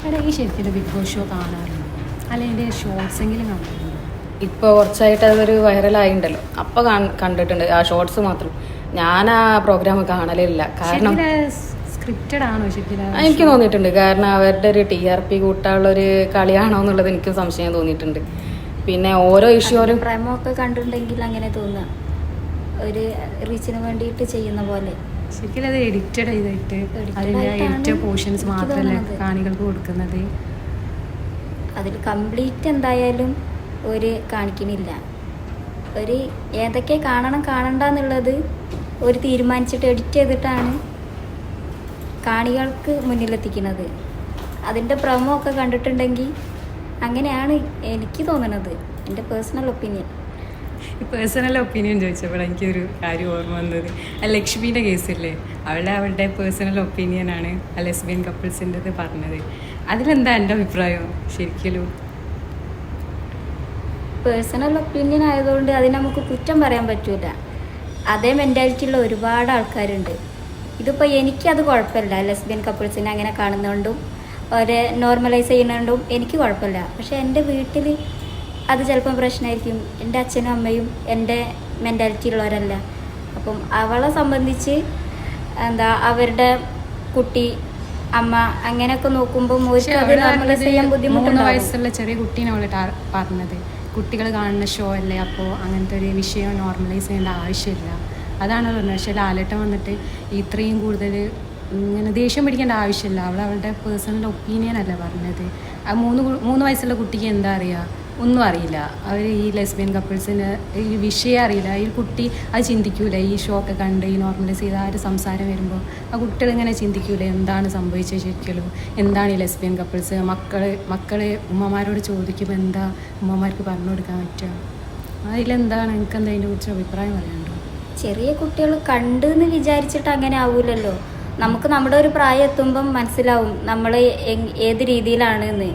എടാ ഈ ശരിക്കും ബിഗ് ബോസ് ഷോ കാണാറുണ്ട് അല്ലെങ്കിൽ ഷോർട്സ് എങ്കിലും കാണാറുണ്ട്? ഇപ്പോൾ കുറച്ചായിട്ട് അതൊരു വൈറലായിണ്ടല്ലോ, അപ്പോൾ കണ്ടിട്ടുണ്ട് ആ ഷോർട്സ് മാത്രം. ഞാൻ ആ പ്രോഗ്രാം കാണലില്ല. കാരണം സ്ക്രിപ്റ്റഡ് ആണോ ശരിക്കും? എനിക്ക് തോന്നിയിട്ടുണ്ട്, കാരണം അവരുടെ ഒരു TRP കൂട്ടാനുള്ളൊരു കളിയാണോ എന്നുള്ളത് എനിക്ക് സംശയം തോന്നിയിട്ടുണ്ട്. പിന്നെ ഓരോ ഇഷ്യൂരും പ്രേമോ ഒക്കെ കണ്ടിട്ടുണ്ടെങ്കിൽ അങ്ങനെ തോന്നുക, ഒരു റീച്ചിന് വേണ്ടിയിട്ട് ചെയ്യുന്ന പോലെ. ശരിക്കും അത് എഡിറ്റഡ് ചെയ്തിട്ട് അതിൻ്റെ എഡിറ്റഡ് പോർഷൻസ് മാത്രമല്ല കാണികൾക്ക് കൊടുക്കുന്നത്. അതിൽ കംപ്ലീറ്റ് എന്തായാലും ഒരു കാണിക്കണില്ല. ഒരു ഏതൊക്കെ കാണണം കാണണ്ടെന്നുള്ളത് ഒരു തീരുമാനിച്ചിട്ട് എഡിറ്റ് ചെയ്തിട്ടാണ് കാണികൾക്ക് മുന്നിലെത്തിക്കുന്നത്. അതിൻ്റെ പ്രമോ ഒക്കെ കണ്ടിട്ടുണ്ടെങ്കിൽ അങ്ങനെയാണ് എനിക്ക് തോന്നുന്നത്, എൻ്റെ പേഴ്സണൽ ഒപ്പീനിയൻ. ഈ പേഴ്സണൽ ഒപ്പീനിയൻ ചോദിച്ചപ്പോൾ എനിക്കൊരു കാര്യം ഓർമ്മ വന്നത്, ആ ലക്ഷ്മീൻ്റെ കേസില്ലേ, അവളുടെ പേഴ്സണൽ ഒപ്പീനിയനാണ് ആ ലെസ്ബിയൻ കപ്പിൾസിൻ്റെത് പറഞ്ഞത്. അതിലെന്താ എൻ്റെ അഭിപ്രായം? ശരിക്കും പേഴ്സണൽ ഒപ്പീനിയൻ ആയതുകൊണ്ട് അതിന് നമുക്ക് കുറ്റം പറയാൻ പറ്റൂല. അതേ മെൻറ്റാലിറ്റിയുള്ള ഒരുപാട് ആൾക്കാരുണ്ട്. ഇതിപ്പോൾ എനിക്കത് കുഴപ്പമില്ല, ലെസ്ബിയൻ കപ്പിൾസിനെ അങ്ങനെ കാണുന്നതുകൊണ്ടും അവരെ നോർമലൈസ് ചെയ്യുന്നതുകൊണ്ടും എനിക്ക് കുഴപ്പമില്ല. പക്ഷേ എൻ്റെ വീട്ടിൽ അത് ചിലപ്പം പ്രശ്നമായിരിക്കും. എൻ്റെ അച്ഛനും അമ്മയും എൻ്റെ മെൻറ്റാലിറ്റിയുള്ളവരല്ല. അപ്പം അവളെ സംബന്ധിച്ച് അവരുടെ കുട്ടി, അമ്മ അങ്ങനെയൊക്കെ നോക്കുമ്പോൾ നോർമലൈസ് ചെയ്യാൻ 3 വയസ്സുള്ള ചെറിയ കുട്ടീനെ അവൾ പറഞ്ഞത്, കുട്ടികൾ കാണുന്ന ഷോ അല്ലേ, അപ്പോൾ അങ്ങനത്തെ ഒരു വിഷയം നോർമലൈസ് ചെയ്യേണ്ട ആവശ്യമില്ല. അതാണ് പറഞ്ഞത്. പക്ഷേ ലാലേട്ടൻ വന്നിട്ട് ഇത്രയും കൂടുതൽ ഇങ്ങനെ ദേഷ്യം പിടിക്കേണ്ട ആവശ്യമില്ല. അവളുടെ പേഴ്സണൽ ഒപ്പീനിയൻ അല്ല പറഞ്ഞത്. ആ 3 വയസ്സുള്ള കുട്ടിക്ക് എന്താ അറിയുക? ഒന്നും അറിയില്ല. അവർ ഈ ലെസ്ബിയൻ കപ്പിൾസിന് ഈ വിഷയം അറിയില്ല. ഈ കുട്ടി അത് ചിന്തിക്കൂല. ഈ ഷോ ഒക്കെ കണ്ട് ഈ നോർമലൈസ് ചെയ്ത ആ ഒരു സംസാരം വരുമ്പോൾ ആ കുട്ടികൾ ഇങ്ങനെ ചിന്തിക്കൂല, എന്താണ് സംഭവിച്ചത് ശരിക്കും, എന്താണ് ഈ ലെസ്ബിയൻ കപ്പിൾസ്. മക്കളെ ഉമ്മമാരോട് ചോദിക്കുമ്പോൾ എന്താ ഉമ്മമാർക്ക് പറഞ്ഞു കൊടുക്കാൻ പറ്റുക? അതിലെന്താണ് എനിക്ക് എന്താ അതിനെ കുറിച്ച് അഭിപ്രായം പറയാനുണ്ടോ? ചെറിയ കുട്ടികൾ കണ്ടെന്ന് വിചാരിച്ചിട്ട് അങ്ങനെ ആവൂലല്ലോ. നമുക്ക് നമ്മുടെ ഒരു പ്രായം എത്തുമ്പം മനസ്സിലാവും നമ്മൾ ഏത് രീതിയിലാണെന്ന്.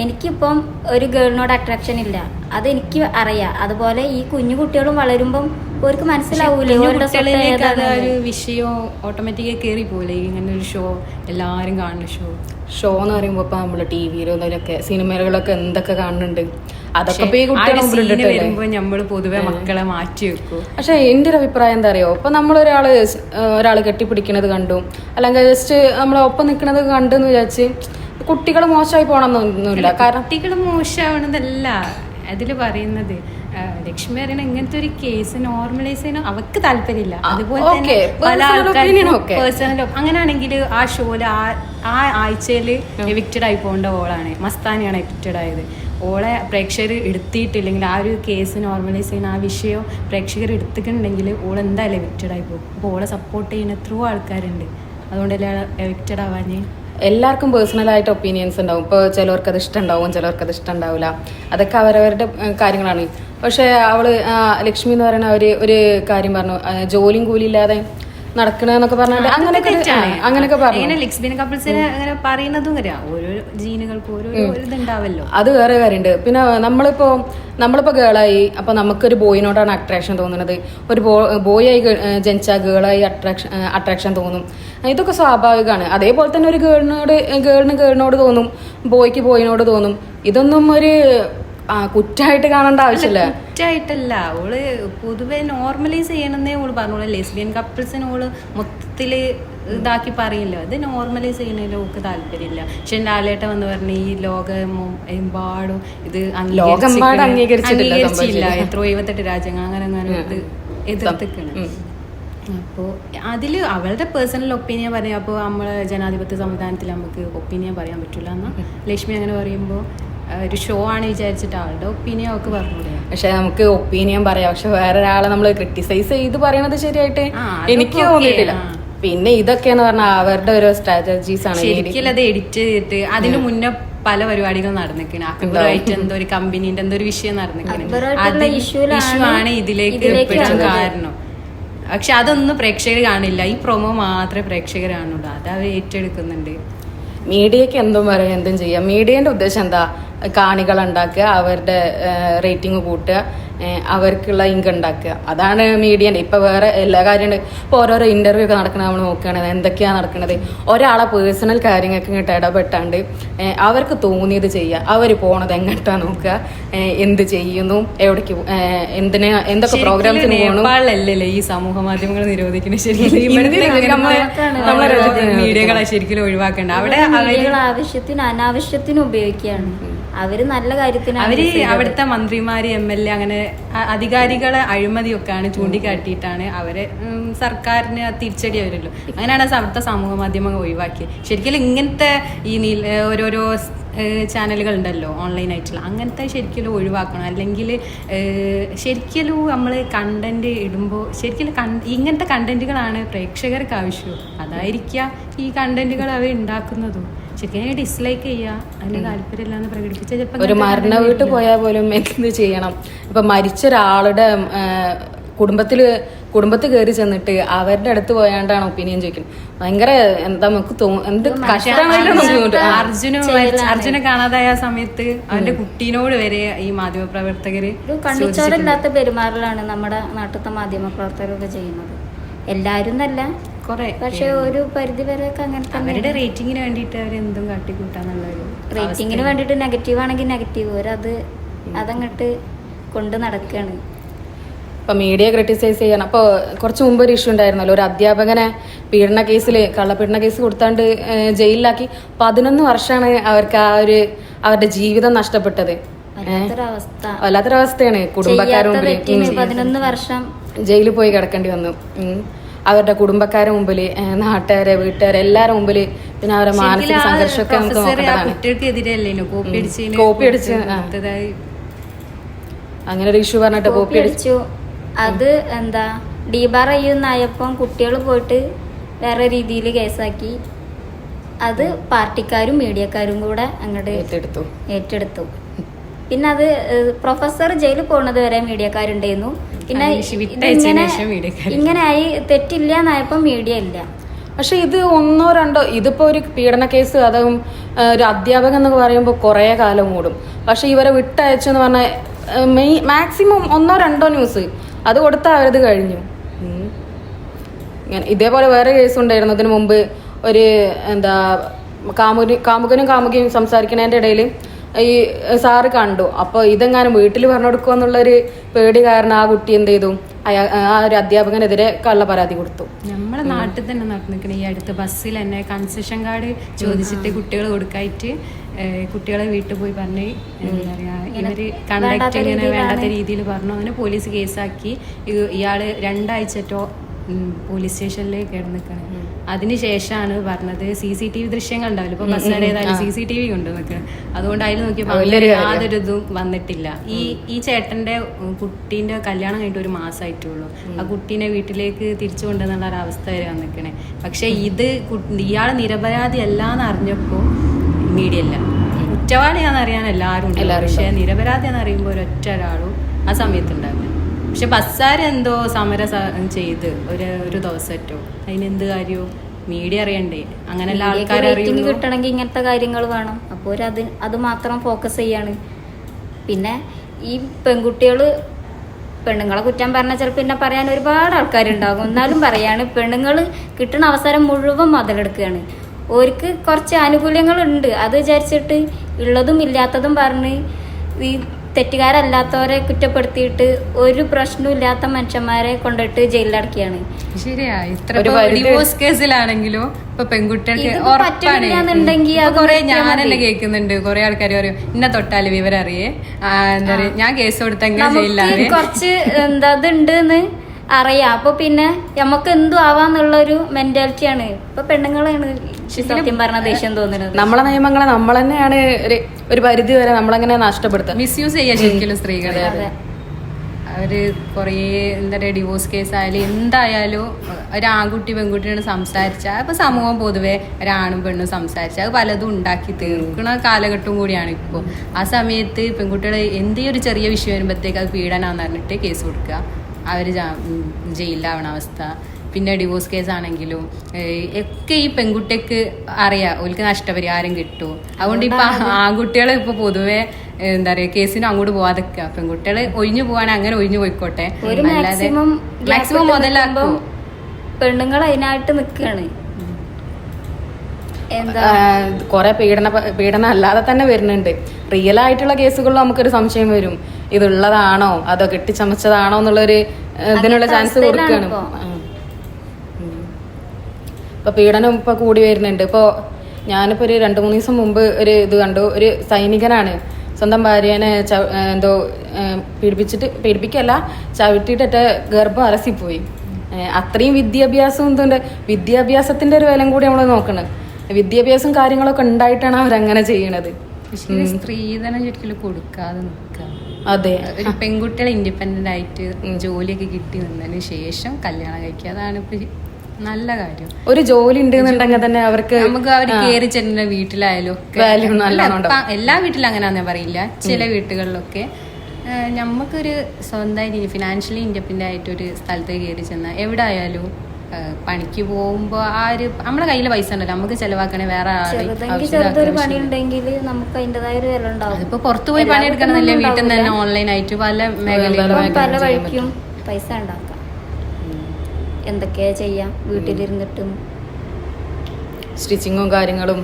എനിക്കിപ്പം ഒരു ഗേളിനോട് അട്രാക്ഷൻ ഇല്ല, അതെനിക്ക് അറിയാം. അതുപോലെ ഈ കുഞ്ഞു കുട്ടികളും വളരുമ്പം അവർക്ക് മനസ്സിലാവൂലേ ഒരു വിഷയം ഓട്ടോമാറ്റിക്കായി കയറി പോലെ. ഇങ്ങനെ ഒരു ഷോ, എല്ലാവരും കാണുന്ന ഷോ എന്ന് പറയുമ്പോൾ ഇപ്പം നമ്മൾ TV-യിലും അതിലൊക്കെ സിനിമകളിലൊക്കെ എന്തൊക്കെ കാണുന്നുണ്ട്, അതൊക്കെ വരുമ്പോൾ നമ്മൾ പൊതുവെ മക്കളെ മാറ്റി വെക്കും. പക്ഷെ എൻ്റെ ഒരു അഭിപ്രായം എന്താ അറിയോ, ഇപ്പം ഒരാൾ കെട്ടിപ്പിടിക്കണത് കണ്ടു, അല്ലെങ്കിൽ ജസ്റ്റ് നമ്മളെ ഒപ്പം നിൽക്കുന്നത് കണ്ടെന്ന് വിചാരിച്ച് കുട്ടികൾ മോശമായി പോകണമെന്നൊന്നുമില്ല. കാരണം കുട്ടികൾ മോശമാവണതല്ല അതിൽ പറയുന്നത്. ലക്ഷ്മി അറിയണ ഇങ്ങനത്തെ ഒരു കേസ് നോർമലൈസ് ചെയ്യാൻ അവർക്ക് താല്പര്യമില്ല. അതുപോലെ തന്നെ പല ആൾക്കാരും പേഴ്സണൽ. അങ്ങനെയാണെങ്കിൽ ആ ഷോയില് ആ ആഴ്ചയിൽ എവിക്റ്റഡ് ആയി പോകേണ്ട ഓളാണ് മസ്താനിയാണ് എവിക്റ്റഡ് ആയത്. ഓളെ പ്രേക്ഷകർ എടുത്തിട്ടില്ലെങ്കിൽ ആ ഒരു കേസ് നോർമലൈസ് ചെയ്യുന്ന ആ വിഷയം പ്രേക്ഷകർ എടുത്തിട്ടുണ്ടെങ്കിൽ ഓൾ എന്തായാലും എവിക്റ്റഡ് ആയി പോകും. അപ്പോൾ ഓളെ സപ്പോർട്ട് ചെയ്യുന്ന എത്രയോ ആൾക്കാരുണ്ട്. അതുകൊണ്ടല്ലേ എവിക്റ്റഡ് ആവാഞ്ഞ്. എല്ലാവർക്കും പേഴ്സണലായിട്ട് ഒപ്പീനിയൻസ് ഉണ്ടാവും. ഇപ്പോൾ ചിലവർക്കത് ഇഷ്ടമുണ്ടാവും, ചിലവർക്കത് ഇഷ്ടമുണ്ടാവില്ല. അതൊക്കെ അവരവരുടെ കാര്യങ്ങളാണ്. പക്ഷേ ലക്ഷ്മി എന്ന് പറയുന്ന ഒരു കാര്യം പറഞ്ഞു, ജോലിയും കൂലിയില്ലാതെ നടക്കണെന്നൊക്കെ പറഞ്ഞിട്ട് അങ്ങനെയൊക്കെ പറഞ്ഞു. ലെസ്ബിയൻ കപ്പിൾസിനെ അങ്ങനെ പറയുന്നതും ഓരോ ജീനുകൾക്ക് ഓരോ ഇതുണ്ടാവല്ലോ. അത് വേറെ കാര്യമുണ്ട്. പിന്നെ നമ്മളിപ്പോ ഗേളായി, അപ്പൊ നമുക്കൊരു ബോയിനോടാണ് അട്രാക്ഷൻ തോന്നുന്നത്. ഒരു ബോയായി ജനിച്ചാൽ ഗേളായി അട്രാക്ഷൻ തോന്നും. ഇതൊക്കെ സ്വാഭാവികമാണ്. അതേപോലെ തന്നെ ഒരു ഗേളിനോട് തോന്നും, ബോയ്ക്ക് ബോയിനോട് തോന്നും. ഇതൊന്നും ഒരു കുറ്റായിട്ട് കാണേണ്ട ആവശ്യമില്ല. കുറ്റായിട്ടല്ല, ഓള് പൊതുവെ നോർമലൈസ് ചെയ്യണമെന്നേ ഓള് പറഞ്ഞോളൂ. ലെസ്ബിയൻ കപ്പിൾസിന് ഓള് മൊത്തത്തില് ഇതാക്കി പറയില്ല. അത് നോർമലൈസ് ചെയ്യുന്നതിൽ ഓക്ക് താല്പര്യമില്ല. പക്ഷെ ലാലേട്ടൻ വന്ന് പറഞ്ഞ ഈ ലോകമെമ്പാടും ഇത് അംഗീകരിച്ചില്ല. എത്രയോ 78 രാജ്യങ്ങൾ അങ്ങനെ ഇത് എതിർത്തിക്കണം. അപ്പോൾ അതിൽ അവളുടെ പേഴ്സണൽ ഒപ്പീനിയൻ പറയാം. അപ്പോൾ നമ്മളെ ജനാധിപത്യ സംവിധാനത്തിൽ നമുക്ക് ഒപ്പീനിയൻ പറയാൻ പറ്റില്ല എന്നാ ലക്ഷ്മി അങ്ങനെ പറയുമ്പോൾ ഒരു ഷോ ആണ് വിചാരിച്ചിട്ട് അവളുടെ ഒപ്പീനിയൻ അവൾക്ക് പറഞ്ഞൂടെ. പക്ഷെ നമുക്ക് ഒപ്പീനിയൻ പറയാം, പക്ഷെ വേറെ ഒരാളെ നമ്മൾ ക്രിട്ടിസൈസ് ചെയ്ത് പറയണത് ശരിയായിട്ട് എനിക്ക് തോന്നിയിട്ടില്ല. പിന്നെ ഇതൊക്കെയെന്ന് പറഞ്ഞാൽ അവരുടെ ഒരു സ്ട്രാറ്റജീസ് ആണ്. ശരിക്കും അത് എഡിറ്റ് ചെയ്തിട്ട് അതിന് മുന്നേ പല പരിപാടികളും നടന്നിരിക്കണം. അക്ബറായിട്ട് എന്തോ ഒരു കമ്പനീന്റെ എന്തോ ഒരു വിഷയം നടന്നിരിക്കണം. ഇഷ്യൂ ആണ് ഇതിലേക്ക് എപ്പോഴും കാരണം. പക്ഷെ അതൊന്നും പ്രേക്ഷകർ കാണില്ല. ഈ പ്രൊമോ മാത്രമേ പ്രേക്ഷകർ കാണുള്ളൂ. അത് അവർ ഏറ്റെടുക്കുന്നുണ്ട്. മീഡിയക്ക് എന്തും പറയാം, എന്തും ചെയ്യാം. മീഡിയന്റെ ഉദ്ദേശം എന്താ? കാണികളുണ്ടാക്കുക, അവരുടെ റേറ്റിംഗ് കൂട്ടുക, അവർക്കുള്ള ഇൻകം ഉണ്ടാക്കുക. അതാണ് മീഡിയൻ്റെ ഇപ്പം. വേറെ എല്ലാ കാര്യമുണ്ട്. ഇപ്പോൾ ഓരോരോ ഇൻ്റർവ്യൂ ഒക്കെ നടക്കുന്നത് നമ്മൾ നോക്കുകയാണെങ്കിൽ എന്തൊക്കെയാണ് നടക്കുന്നത്. ഒരാളെ പേഴ്സണൽ കാര്യങ്ങൾക്ക് ഇങ്ങോട്ട് ഇടപെട്ടാണ്ട് അവർക്ക് തോന്നിയത് ചെയ്യുക. അവർ പോണത് എങ്ങോട്ടാണ് നോക്കുക, എന്ത് ചെയ്യുന്നു, എവിടേക്ക് എന്തൊക്കെ പ്രോഗ്രാംസിന് പോകണം. നേപ്പാളിലല്ലേ ഈ സമൂഹ മാധ്യമങ്ങൾ നിരോധിക്കുന്നത്? ശരിക്കും മീഡിയകളെ ശരിക്കും ഒഴിവാക്കേണ്ട. അവിടെ ആവശ്യത്തിന് അനാവശ്യത്തിന് ഉപയോഗിക്കുകയാണ്. അവര് നല്ല കാര്യത്തിന് അവിടുത്തെ മന്ത്രിമാര് MLA അങ്ങനെ അധികാരികളെ അഴിമതിയൊക്കെയാണ് ചൂണ്ടിക്കാട്ടിയിട്ടാണ് അവരെ സർക്കാരിന് തിരിച്ചടി വരുമല്ലോ. അങ്ങനെയാണ് അവിടുത്തെ സമൂഹ മാധ്യമങ്ങൾ ഒഴിവാക്കിയത്. ശരിക്കും ഇങ്ങനത്തെ ഈ ഓരോരോ ചാനലുകൾ ഉണ്ടല്ലോ ഓൺലൈനായിട്ടുള്ള, അങ്ങനത്തെ ശരിക്കും ഒഴിവാക്കണം. അല്ലെങ്കിൽ ശരിക്കും നമ്മൾ കണ്ടന്റ് ഇടുമ്പോൾ ശരിക്കും ഇങ്ങനത്തെ കണ്ടന്റുകളാണ് പ്രേക്ഷകർക്ക് ആവശ്യം. അതായിരിക്കാം ഈ കണ്ടന്റുകൾ അവർ ഉണ്ടാക്കുന്നതും. ശരിക്കും ഡിസ്ലൈക്ക് ചെയ്യുക, അതിന് താല്പര്യമില്ലാന്ന് പ്രകടിപ്പിച്ച ഒരു മരണ വീട്ടിൽ പോയാൽ പോലും എന്ത് ചെയ്യണം. ഇപ്പൊ മരിച്ച ഒരാളുടെ കുടുംബത്തിൽ കയറി ചെന്നിട്ട് അവരുടെ അടുത്ത് പോയാണ്ടാണ് ഒപ്പീനിയൻ ചോദിക്കുന്നത്. ഭയങ്കര എന്താ നമുക്ക് എന്ത് കഷ്ടമായിട്ട്. അർജുനെ കാണാതായ സമയത്ത് അവന്റെ കുട്ടീനോട് വരെ ഈ മാധ്യമ പ്രവർത്തകര് കണ്ണിച്ചോരില്ലാത്ത പെരുമാറലാണ് നമ്മുടെ നാട്ടിലത്തെ മാധ്യമ പ്രവർത്തകരൊക്കെ ചെയ്യുന്നത്. എല്ലാരും നല്ല കുറെ, പക്ഷെ ഒരു പരിധി വരെ അങ്ങനെ അവരുടെ റേറ്റിംഗിന് വേണ്ടിയിട്ട് അവരെന്തും കാട്ടിക്കൂട്ടാന്നുള്ളൊരു റേറ്റിംഗിന് വേണ്ടിയിട്ട് നെഗറ്റീവ് ആണെങ്കിൽ നെഗറ്റീവ് അതങ്ങോട്ട് കൊണ്ട് നടക്കുകയാണ്. ഇപ്പം മീഡിയ ക്രിട്ടിസൈസ് ചെയ്യണം. അപ്പോൾ കുറച്ച് മുമ്പ് ഒരു ഇഷ്യൂ ഉണ്ടായിരുന്നല്ലോ, ഒരു അധ്യാപകനെ കള്ളപ്പീഡന കേസ് കൊടുത്താണ്ട് ജയിലിലാക്കി. 11 വർഷമാണ് അവർക്ക് അവരുടെ ജീവിതം നഷ്ടപ്പെട്ടത്. വല്ലാത്തൊരവസ്ഥയാണ്. കുടുംബക്കാരും 11 വർഷം ജയിലിൽ പോയി കിടക്കേണ്ടി വന്നു. അവരുടെ കുടുംബക്കാരുടെ മുമ്പില്, നാട്ടുകാരെ, വീട്ടുകാരെ എല്ലാരും മുമ്പില്. പിന്നെ അവരുടെ മാനസിക സംഘർഷമൊക്കെ നമുക്ക് കോപ്പി അടിച്ച് അങ്ങനെ ഒരു ഇഷ്യൂ പറഞ്ഞിട്ട് കോപ്പി അടിച്ചു. അത് ഡീബാർ ചെയ്യുന്നായപ്പം കുട്ടികൾ പോയിട്ട് വേറെ രീതിയിൽ കേസാക്കി. അത് പാർട്ടിക്കാരും മീഡിയക്കാരും കൂടെ അങ്ങോട്ട് ഏറ്റെടുത്തു. പിന്നെ അത് പ്രൊഫസർ ജയിലിൽ പോകുന്നത് വരെ മീഡിയക്കാരുണ്ടായിരുന്നു. പിന്നെ ഇങ്ങനെയായി തെറ്റില്ല എന്നായപ്പോ മീഡിയ ഇല്ല. പക്ഷെ ഇത് 1 or 2 ഇതിപ്പോ ഒരു പീഡന കേസ്, അതും ഒരു അധ്യാപകൻ എന്നൊക്കെ പറയുമ്പോൾ കുറെ കാലം ഓടും. പക്ഷെ ഇവരെ വിട്ടയച്ചെന്ന് പറഞ്ഞാൽ മാക്സിമം 1 or 2 ന്യൂസ് അത് കൊടുത്താൽ അവരത് കഴിഞ്ഞു. ഇതേപോലെ വേറെ കേസ് ഉണ്ടായിരുന്നു ഇതിനു മുമ്പ്. ഒരു കാമുകനും കാമുകയും സംസാരിക്കുന്നതിൻ്റെ ഇടയിൽ ഈ സാറ് കണ്ടു. അപ്പോൾ ഇതെങ്ങാനും വീട്ടിൽ പറഞ്ഞു കൊടുക്കുക എന്നുള്ളൊരു പേടി കാരണം ആ കുട്ടി എന്ത് ചെയ്തു, ആ ഒരു അധ്യാപകനെതിരെ കള്ള പരാതി കൊടുത്തു. നമ്മളെ നാട്ടിൽ തന്നെ നടന്നിരിക്കണ ഈ അടുത്ത ബസ്സിൽ തന്നെ കൺസെഷൻ കാർഡ് ചോദിച്ചിട്ട് കുട്ടികൾ കൊടുക്കായിട്ട് കുട്ടികളെ വീട്ടിൽ പോയി പറഞ്ഞ് എന്താ പറയാ ഇവര് കണ്ടക്ട് ഇങ്ങനെ വേണ്ടാത്ത രീതിയിൽ പറഞ്ഞു. അങ്ങനെ പോലീസ് കേസാക്കി. ഇയാള് 2 ആഴ്ചറ്റോ പോലീസ് സ്റ്റേഷനിൽ കിടന്നിക്കണേ. അതിനുശേഷമാണ് പറഞ്ഞത് CCTV ദൃശ്യങ്ങൾ ഉണ്ടാവില്ല. ഇപ്പൊ ബസ്സുകാർ ഏതായാലും CCTV കൊണ്ട് നിൽക്കണം. അതുകൊണ്ട് അതിൽ നോക്കിയപ്പോൾ യാതൊരു ഇതും വന്നിട്ടില്ല. ഈ ചേട്ടന്റെ കുട്ടീന്റെ കല്യാണം കഴിഞ്ഞിട്ട് 1 മാസമായിട്ടുള്ളൂ. ആ കുട്ടീനെ വീട്ടിലേക്ക് തിരിച്ചു കൊണ്ടുവന്നുള്ള ഒരു അവസ്ഥ വരെ വന്നിക്കണേ. പക്ഷെ ഇയാൾ നിരപരാധി അല്ലാന്ന് അറിഞ്ഞപ്പോ മീഡിയ ഇല്ല. കുറ്റവാളിയാന്ന് അറിയാൻ എല്ലാവരും ഉണ്ട്. പക്ഷെ നിരപരാധിയാന്ന് അറിയുമ്പോൾ ഒരൊറ്റ ഒരാളും ആ സമയത്തുണ്ടാവില്ല. പക്ഷെ ബസ്സാരെന്തോ സമരം ചെയ്ത് ഒരു ദിവസറ്റോ അതിനെന്ത് കാര്യവും മീഡിയ അറിയണ്ടേ? അങ്ങനെയുള്ള ആൾക്കാർ കിട്ടണമെങ്കിൽ ഇങ്ങനത്തെ കാര്യങ്ങൾ വേണം. അപ്പോൾ അത് മാത്രം ഫോക്കസ് ചെയ്യാണ്. പിന്നെ ഈ പെണ്ണുങ്ങളെ കുറ്റം പറഞ്ഞാൽ ചിലപ്പോൾ പിന്നെ പറയാൻ ഒരുപാട് ആൾക്കാരുണ്ടാകും. എന്നാലും പറയാണ്, പെണ്ണുങ്ങൾ കിട്ടുന്ന അവസരം മുഴുവൻ മുതലെടുക്കുകയാണ്. ഓർക്ക് കുറച്ച് ആനുകൂല്യങ്ങളുണ്ട്, അത് വിചാരിച്ചിട്ട് ഉള്ളതും ഇല്ലാത്തതും പറഞ്ഞ് ഈ തെറ്റുകാരല്ലാത്തവരെ കുറ്റപ്പെടുത്തിയിട്ട് ഒരു പ്രശ്നവും ഇല്ലാത്ത മനുഷ്യന്മാരെ കൊണ്ടിട്ട് ജയിലിലടക്കുകയാണ്. ശരിയാ. ഇത്ര ഡിവോഴ്സ് കേസിലാണെങ്കിലും ഇപ്പൊ പെൺകുട്ടികൾക്ക് ഞാൻ തന്നെ കേൾക്കുന്നുണ്ട്. കുറെ ആൾക്കാർ പറയും ഇന്ന തൊട്ടാല് വിവരം അറിയേ, എന്താ പറയാ ഞാൻ കേസ് കൊടുത്തെങ്കിൽ ജയിലിലാണ്. കുറച്ച് ഇതുണ്ടെന്ന് അറിയാം. അപ്പൊ പിന്നെ നമുക്ക് എന്തും ആവാന്നുള്ളൊരു മെന്റാലിറ്റിയാണ് ഇപ്പൊ പെണ്ണുങ്ങളാണ് സത്യം പറഞ്ഞ ദേഷ്യം തോന്നുന്നത്. നമ്മളെ നിയമങ്ങളെ നമ്മൾ തന്നെയാണ് ഒരു പരിധി വരെ നമ്മളങ്ങനെ നഷ്ടപ്പെടുത്തുക, മിസ്യൂസ് ചെയ്യാൻ ശരിക്കും സ്ത്രീകളെ. അവര് കുറേ എന്താ പറയുക ഡിവോഴ്സ് കേസ് ആയാലും എന്തായാലും ഒരു ആൺകുട്ടി പെൺകുട്ടിയോട് സംസാരിച്ചാൽ ഇപ്പൊ സമൂഹം പൊതുവെ ഒരാണും പെണ്ണും സംസാരിച്ചാൽ അത് പലതും ഉണ്ടാക്കി തീർക്കുന്ന കാലഘട്ടവും കൂടിയാണ് ഇപ്പോൾ. ആ സമയത്ത് പെൺകുട്ടികൾ എന്തെങ്കിലും ഒരു ചെറിയ വിഷയം വരുമ്പോഴത്തേക്ക് അത് പീഡനാന്ന് പറഞ്ഞിട്ട് കേസ് കൊടുക്കുക, അവർ ജയിലിലാവണ അവസ്ഥ. പിന്നെ ഡിവോഴ്സ് കേസ് ആണെങ്കിലും ഒക്കെ ഈ പെൺകുട്ടിക്ക് അറിയാം ഓൽക്ക് നഷ്ടപരിഹാരം കിട്ടും. അതുകൊണ്ട് ഇപ്പൊ ആൺകുട്ടികൾ ഇപ്പൊ പൊതുവെ എന്താ പറയാ കേസിനും അങ്ങോട്ട് പോവാതൊക്കെ പെൺകുട്ടികൾ ഒഴിഞ്ഞു പോവാണെങ്കിൽ അങ്ങനെ ഒഴിഞ്ഞു പോയിക്കോട്ടെ, അല്ലാതെ മാക്സിമം മുതലാക്കും. പെണ്ണുങ്ങൾ അതിനായിട്ട് നിക്കാണ്. കുറെ പീഡനം അല്ലാതെ തന്നെ വരുന്നുണ്ട്. റിയൽ ആയിട്ടുള്ള കേസുകളിൽ നമുക്കൊരു സംശയം വരും, ഇതുള്ളതാണോ അതോ കെട്ടിച്ചമച്ചതാണോ എന്നുള്ളൊരു ഇതിനുള്ള ചാൻസ് കൊടുക്കുകയാണ്. ഇപ്പൊ പീഡനം ഇപ്പൊ കൂടി വരുന്നുണ്ട്. ഇപ്പൊ ഞാനിപ്പോ ഒരു 2-3 ദിവസം മുമ്പ് ഒരു ഇത് കണ്ടു. ഒരു സൈനികനാണ് സ്വന്തം ഭാര്യനെ എന്തോ പീഡിപ്പിക്കല്ല, ചവിട്ടിയിട്ട ഗർഭം അലസിപ്പോയി. അത്രയും വിദ്യാഭ്യാസം എന്തുണ്ട്, വിദ്യാഭ്യാസത്തിന്റെ ഒരു വിലം കൂടി നമ്മൾ നോക്കണം. വിദ്യാഭ്യാസം കാര്യങ്ങളൊക്കെ ഉണ്ടായിട്ടാണ് അവരങ്ങനെ ചെയ്യണത്. സ്ത്രീധനം ശരിക്കും കൊടുക്കാതെ നിൽക്കുക. അതെ, ഒരു പെൺകുട്ടികളെ ഇൻഡിപെൻഡന്റ് ആയിട്ട് ജോലിയൊക്കെ കിട്ടി നിന്നതിന് ശേഷം കല്യാണം കഴിക്കുക, അതാണ് ഇപ്പൊ നല്ല കാര്യം. ഒരു ജോലി ഉണ്ടെന്നുണ്ടെങ്കിൽ തന്നെ അവർക്ക് നമുക്ക് അവർ കയറി ചെല്ലുന്ന വീട്ടിലായാലും എല്ലാ വീട്ടിലും അങ്ങനെയാണെന്ന് പറയില്ല, ചില വീട്ടുകളിലൊക്കെ നമുക്കൊരു സ്വന്തമായിട്ട് ഫിനാൻഷ്യലി ഇൻഡിപെൻഡന്റ് ആയിട്ട് ഒരു സ്ഥലത്തേക്ക് കയറി ചെന്നാൽ എവിടെ ആയാലും പണിക്ക് പോകുമ്പോ ആ ഒരു നമ്മളെ കയ്യില് പൈസ ഉണ്ടല്ലോ, നമുക്ക് ചെലവാക്കണേ വേറെ ചെറുതൊരു പണി ഉണ്ടെങ്കിൽ നമുക്ക് അതിൻ്റെതായ ഒരു വില ഉണ്ടാവും. അതിപ്പോ പുറത്തു പോയി പണിയെടുക്കണമെന്നില്ല, വീട്ടിൽ നിന്ന് തന്നെ ഓൺലൈൻ ആയിട്ട് പല മേഖലയിലും പല വഴിക്കും പൈസ ഉണ്ടാക്കാം. എന്തൊക്കെയാ ചെയ്യാം വീട്ടിലിരുന്നിട്ടും. സ്റ്റിച്ചിങ്ങും കാര്യങ്ങളും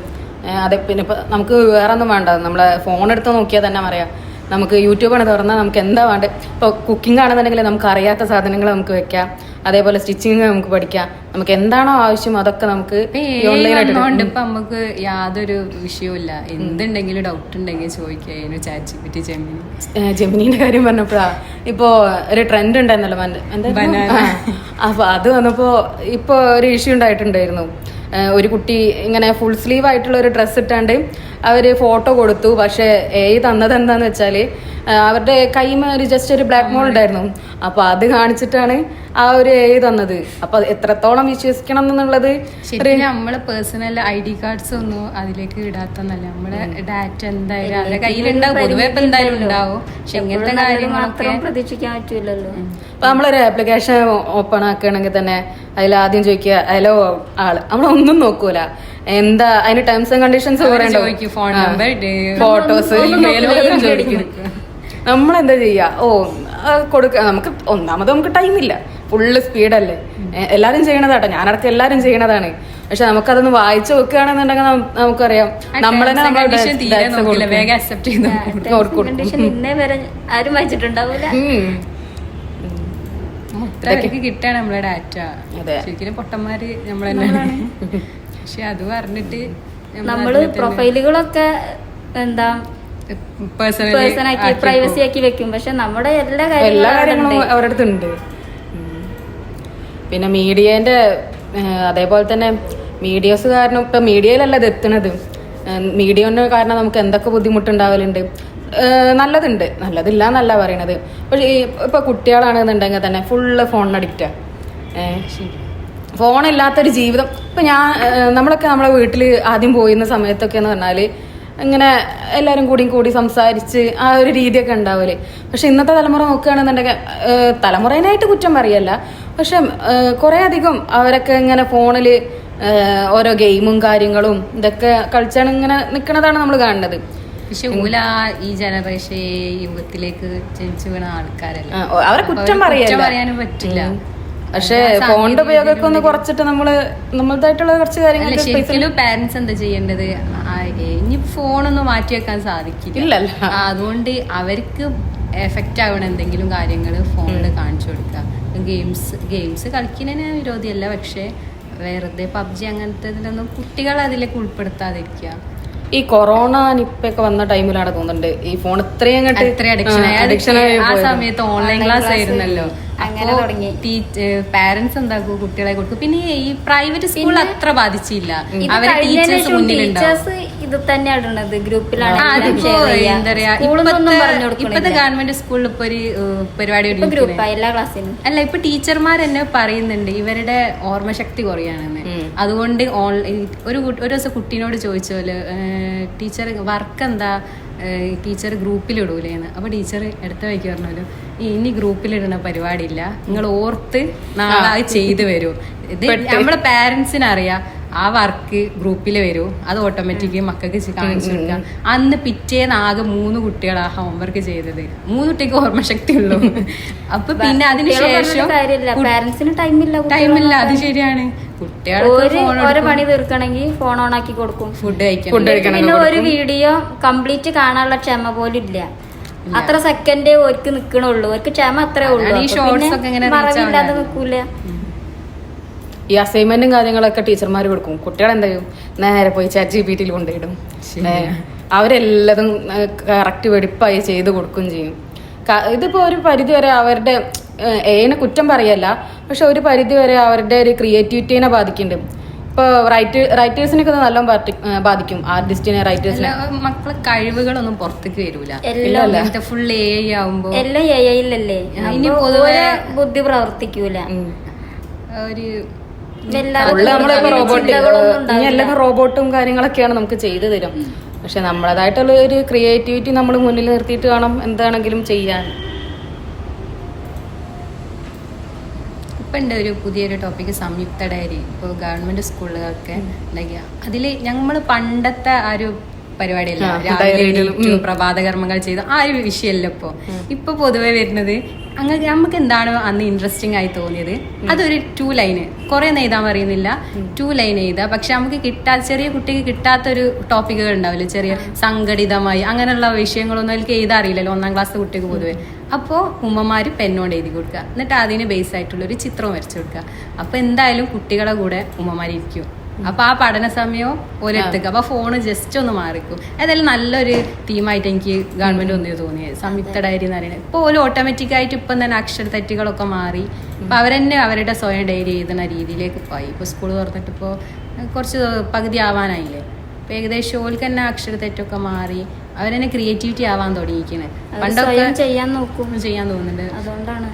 അതെ. പിന്നെ ഇപ്പൊ നമുക്ക് വേറെ ഒന്നും വേണ്ട, നമ്മളെ ഫോൺ എടുത്ത് നോക്കിയാൽ തന്നെ അറിയാം. നമുക്ക് യൂട്യൂബാണ് തുറന്നാൽ നമുക്ക് എന്താ വേണ്ടത്. ഇപ്പോൾ കുക്കിംഗ് ആണെന്നുണ്ടെങ്കിൽ നമുക്ക് അറിയാത്ത സാധനങ്ങൾ നമുക്ക് വെക്കാം. അതേപോലെ സ്റ്റിച്ചിങ് നമുക്ക് പഠിക്കാം. നമുക്ക് എന്താണോ ആവശ്യം അതൊക്കെ നമുക്ക് ഓൺലൈനായിട്ട്. ഇപ്പൊ നമുക്ക് യാതൊരു വിഷയവുമില്ല, എന്തുണ്ടെങ്കിലും ഡൗട്ട് ഉണ്ടെങ്കിൽ ചോദിക്കാം. ചാറ്റ്ജിപിറ്റി, ജെമിനിന്റെ കാര്യം പറഞ്ഞപ്പോഴാ ഇപ്പോ ഒരു ട്രെൻഡ് ഉണ്ടായിരുന്നല്ലോ എന്താ, അപ്പൊ അത് വന്നപ്പോ ഇപ്പൊ ഒരു ഇഷ്യൂ ഉണ്ടായിട്ടുണ്ടായിരുന്നു. ഒരു കുട്ടി ഇങ്ങനെ ഫുൾ സ്ലീവ് ആയിട്ടുള്ള ഒരു ഡ്രസ്സ് ഇട്ടാണ്ട് അവര് ഫോട്ടോ കൊടുത്തു. പക്ഷെ തന്നത് എന്താന്ന് വെച്ചാല് അവരുടെ കൈമ ഒരു ജസ്റ്റ് ഒരു ബ്ലാക്ക് മോൾ ഉണ്ടായിരുന്നു. അപ്പൊ അത് കാണിച്ചിട്ടാണ് ആ ഒരു തന്നത്. അപ്പൊ എത്രത്തോളം വിശ്വസിക്കണം എന്നുള്ളത് നമ്മളെ പേഴ്സണൽ ID കാർഡ്സ് ഒന്നും അതിലേക്ക് ഇടാത്തന്നല്ല, നമ്മളെ ഡാറ്റ എന്തായാലും അവരുടെ കയ്യിലുണ്ടാവും, പൊതുവെ ഇപ്പൊ എന്തായാലും ഉണ്ടാവും. പക്ഷെ ഇങ്ങനത്തെ കാര്യങ്ങളൊക്കെ പ്രതീക്ഷിക്കാൻ പറ്റൂലല്ലോ. അപ്പൊ നമ്മളൊരു ആപ്ലിക്കേഷൻ ഓപ്പൺ ആക്കുകയാണെങ്കിൽ തന്നെ അതിൽ ആദ്യം ചോദിക്കുക ഹലോ ആള്, നമ്മളൊന്നും നോക്കൂല, എന്താ അതിന് ടേംസ് ആൻഡ് കണ്ടീഷൻസ് ചോദിക്കും, ഫോൺ നമ്പർ, ഫോട്ടോസ്, ചോദിക്കും. നമ്മളെന്താ ചെയ്യാ, കൊടുക്ക. നമുക്ക് ഒന്നാമത് നമുക്ക് ടൈമില്ല, ഫുള്ള് സ്പീഡല്ലേ, എല്ലാരും ചെയ്യണതാട്ടോ, ഞാനടക്കം എല്ലാരും ചെയ്യണതാണ്. പക്ഷെ നമുക്കതൊന്ന് വായിച്ചു വെക്കുകയാണെന്നുണ്ടെങ്കിൽ നമുക്കറിയാം നമ്മളെന്നെ ഇന്നേ വരെ ആരും വായിച്ചിട്ടുണ്ടാവൂല. കിട്ടാണ് നമ്മളെ ഡാറ്റ. ശരിക്കും പൊട്ടന്മാര് നമ്മളെന്നെ. പക്ഷെ അത് പറഞ്ഞിട്ട് നമ്മള് പ്രൊഫൈലുകളൊക്കെ എന്താ പേഴ്സണാക്കി പ്രൈവസി ആക്കി വെക്കും. പക്ഷെ നമ്മുടെ എല്ലാ കാര്യങ്ങളും അവരുടെ അടുത്തുണ്ട്. പിന്നെ മീഡിയേന്റെ അതേപോലെ തന്നെ മീഡിയസ് കാരണം ഇപ്പൊ മീഡിയയിലല്ല ഇത് എത്തുന്നത്. മീഡിയന്റെ കാരണം നമുക്ക് എന്തൊക്കെ ബുദ്ധിമുട്ടുണ്ടാവലുണ്ട്. നല്ലതുണ്ട്, നല്ലതില്ല എന്നല്ല പറയണത്. പക്ഷെ ഇപ്പൊ കുട്ടികളാണെന്നുണ്ടെങ്കിൽ തന്നെ ഫുള്ള് ഫോണിന് അഡിക്റ്റാ. ഫോണില്ലാത്തൊരു ജീവിതം. ഇപ്പൊ നമ്മളൊക്കെ നമ്മളെ വീട്ടിൽ ആദ്യം പോയിരുന്ന സമയത്തൊക്കെ എന്ന് പറഞ്ഞാല് ഇങ്ങനെ എല്ലാവരും കൂടി സംസാരിച്ച് ആ ഒരു രീതിയൊക്കെ ഉണ്ടാവില്ലേ. പക്ഷെ ഇന്നത്തെ തലമുറ നോക്കുകയാണെന്നുണ്ടെങ്കിൽ തലമുറേനായിട്ട് കുറ്റം പറയല്ല, പക്ഷെ കുറെ അധികം അവരൊക്കെ ഇങ്ങനെ ഫോണില് ഓരോ ഗെയിമും കാര്യങ്ങളും ഇതൊക്കെ കളിച്ചാണ് ഇങ്ങനെ നിൽക്കുന്നതാണ് നമ്മൾ കാണുന്നത്. പക്ഷെ ഈ ജനറേഷൻ യുഗത്തിലേക്ക് ജനിച്ചു വീണ ആൾക്കാരല്ല, അവരെ കുറ്റം പറയാനും പറ്റില്ല. പക്ഷെ ഫോണിന്റെ ഉപയോഗമൊക്കെ ഒന്ന് കുറച്ചിട്ട് നമ്മളതായിട്ടുള്ള കുറച്ച് കാര്യങ്ങൾ ശരിക്കും പാരന്റ്സ് എന്താ ചെയ്യേണ്ടത്, ഇനി ഫോണൊന്നും മാറ്റി വെക്കാൻ സാധിക്കില്ല. അതുകൊണ്ട് അവർക്ക് എഫക്റ്റ് ആവണ എന്തെങ്കിലും കാര്യങ്ങൾ ഫോണിൽ കാണിച്ചു കൊടുക്കുക. ഗെയിംസ് കളിക്കുന്നതിന് വിരോധിയല്ല, പക്ഷെ വെറുതെ PUBG അങ്ങനത്തെ ഇതിലൊന്നും കുട്ടികളെ അതിലേക്ക് ഉൾപ്പെടുത്താതിരിക്കുക. ഈ കൊറോണ നിപ്പൊക്കെ വന്ന ടൈമിലാണ് തോന്നുന്നുണ്ട് ഈ ഫോൺ ഇത്രയും അഡിക്ഷൻ. ആ സമയത്ത് ഓൺലൈൻ ക്ലാസ് ആയിരുന്നല്ലോ, അങ്ങനെ തുടങ്ങി. പാരന്റ്സ് എന്താക്കും, കുട്ടികളെ കൊടുക്കും. പിന്നെ ഈ പ്രൈവറ്റ് സ്കൂൾ അത്ര ബാധിച്ചില്ല, അവരെ ടീച്ചേഴ്സ് മുന്നിലുണ്ടാവും. ഇത് തന്നെയാണ് ഗ്രൂപ്പിലാണ്. എന്താ പറയാ, ഇപ്പത്തെ ഗവൺമെന്റ് സ്കൂളിൽ ഇപ്പൊ ഒരു പരിപാടി ഗ്രൂപ്പ് എല്ലാ ക്ലാസ്സിലും അല്ല, ഇപ്പൊ ടീച്ചർമാർ തന്നെ പറയുന്നുണ്ട് ഇവരുടെ ഓർമ്മശക്തി കുറയാണെന്ന്. അതുകൊണ്ട് ഒരു ദിവസം കുട്ടീനോട് ചോദിച്ച പോലെ ടീച്ചർ വർക്ക് എന്താ ടീച്ചർ ഗ്രൂപ്പിലിടൂലേന്ന്. അപ്പോൾ ടീച്ചർ എടുത്ത വയ്ക്ക് പറഞ്ഞല്ലോ ഇനി ഗ്രൂപ്പിലിടുന്ന പരിപാടിയില്ല, നിങ്ങൾ ഓർത്ത് നാളെ ചെയ്ത് വരൂ. ഇത് നമ്മളെ പാരൻസിനറിയാം ആ വർക്ക് ഗ്രൂപ്പിൽ വരൂ, അത് ഓട്ടോമാറ്റിക്കലി മക്കൾക്ക് കാണിച്ചു കൊടുക്കാം. അന്ന് പിറ്റേന്ന് ആകെ 3 കുട്ടികളാ ഹോംവർക്ക് ചെയ്തത്. 3 കുട്ടിക്ക് ഓർമ്മശക്തി ഉള്ളൂ. അപ്പൊ പിന്നെ അതിനുശേഷം ടൈമില്ല. അത് ശരിയാണ്. ഓരോ പണി തീർക്കണമെങ്കിൽ ഫോൺ ഓൺ ആക്കി കൊടുക്കും, ഫുഡ് കഴിക്കണം. പിന്നെ ഒരു വീഡിയോ കംപ്ലീറ്റ് കാണാനുള്ള ക്ഷമ പോലും ഇല്ല. അത്ര സെക്കൻഡേ ഓർക്ക് നിക്കണുള്ളൂ, ഓർക്ക് ക്ഷമ അത്രേ ഉള്ളൂ. മറവില്ലാതെ നിക്കൂല. ഈ അസൈൻമെന്റും കാര്യങ്ങളൊക്കെ ടീച്ചർമാർ കൊടുക്കും, കുട്ടികൾ എന്താ ചെയ്യും, നേരെ പോയി ChatGPT കൊണ്ടിടും. അവരെല്ലതും കറക്റ്റ് വെടിപ്പായി ചെയ്ത് കൊടുക്കുകയും ചെയ്യും. ഇതിപ്പോ ഒരു പരിധി വരെ അവരുടെ ഏനെ കുറ്റം പറയല്ല, പക്ഷെ ഒരു പരിധി വരെ അവരുടെ ഒരു ക്രിയേറ്റിവിറ്റീനെ ബാധിക്കുന്നുണ്ട്. ഇപ്പൊ റൈറ്റേഴ്സിനൊക്കെ നല്ലോണം ബാധിക്കും, ആർട്ടിസ്റ്റിനെ, റൈറ്റേഴ്സിനെ. മക്കളെ കഴിവുകളൊന്നും പുറത്തേക്ക് വരൂല, ഫുൾ AI ആവുമ്പോ എല്ലാം AIയിലല്ലേ. ഇനി പൊതുവെ ബുദ്ധി പ്രവർത്തിക്കൂല. ഒരു റോബോട്ടും കാര്യങ്ങളൊക്കെയാണ് നമുക്ക് ചെയ്തു തരും. പക്ഷെ നമ്മളതായിട്ടുള്ള ഒരു ക്രിയേറ്റിവിറ്റി നമ്മൾ മുന്നിൽ നിർത്തിയിട്ട് വേണം എന്താണെങ്കിലും ചെയ്യാൻ. ഇപ്പം ഉണ്ട് ഒരു പുതിയൊരു ടോപ്പിക്ക് സംയുക്ത ഡയറി. ഇപ്പോൾ ഗവൺമെന്റ് സ്കൂളുകളൊക്കെ ഉണ്ടാക്കിയ അതിൽ ഞങ്ങൾ പണ്ടത്തെ ആ ഒരു പരിപാടിയല്ല, രാവിലെ പ്രഭാതകർമ്മങ്ങൾ ചെയ്ത് ആ ഒരു വിഷയമല്ല ഇപ്പൊ പൊതുവെ വരുന്നത്. അങ്ങനെ നമുക്ക് എന്താണ് അന്ന് ഇൻട്രസ്റ്റിംഗ് ആയി തോന്നിയത്, അതൊരു 2 ലൈന്, കുറെ എഴുതാൻ പറയുന്നില്ല, 2 ലൈൻ എഴുതാ. പക്ഷെ നമുക്ക് ചെറിയ കുട്ടിക്ക് കിട്ടാത്തൊരു ടോപ്പിക്കുകൾ ഉണ്ടാവില്ല, ചെറിയ സംഘടിതമായി അങ്ങനെയുള്ള വിഷയങ്ങളൊന്നും അതിലേക്ക് എഴുതാൻ അറിയില്ലല്ലോ 1ാം ക്ലാസ് കുട്ടിക്ക് പൊതുവെ. അപ്പോൾ ഉമ്മമാര് പെന്നോണ്ട് എഴുതി കൊടുക്കുക, എന്നിട്ട് അതിന് ബേസ് ആയിട്ടുള്ള ഒരു ചിത്രം വരച്ചു കൊടുക്കുക. അപ്പൊ എന്തായാലും കുട്ടികളെ കൂടെ ഉമ്മമാരിക്കും. അപ്പൊ ആ പഠന സമയവും ഒരെടുത്തേക്ക്, അപ്പൊ ഫോണ് ജസ്റ്റ് ഒന്ന് മാറിക്കും. ഏതായാലും നല്ലൊരു തീമായിട്ട് എനിക്ക് ഗവൺമെന്റ് ഒന്നേ തോന്നിയത് സംയുക്ത ഡയറി എന്ന് പറയുന്നത്. ഇപ്പൊ ഓരോ ഓട്ടോമാറ്റിക് ആയിട്ട് ഇപ്പം തന്നെ അക്ഷര തെറ്റുകളൊക്കെ മാറി, ഇപ്പൊ അവരെന്നെ അവരുടെ സ്വയം ഡയറി എഴുതുന്ന രീതിയിലേക്ക് പോയി. ഇപ്പൊ സ്കൂൾ തുറന്നിട്ട് ഇപ്പോൾ കുറച്ച് പകുതി ആവാനായില്ലേ. ഇപ്പൊ ഏകദേശം ഓൾക്ക് തന്നെ അക്ഷര തെറ്റൊക്കെ മാറി, അവരെന്നെ ക്രിയേറ്റിവിറ്റി ആവാൻ തുടങ്ങിയിരിക്കുന്നത്. പണ്ടൊക്കെ ചെയ്യാൻ തോന്നുന്നുണ്ട്. അതുകൊണ്ടാണ്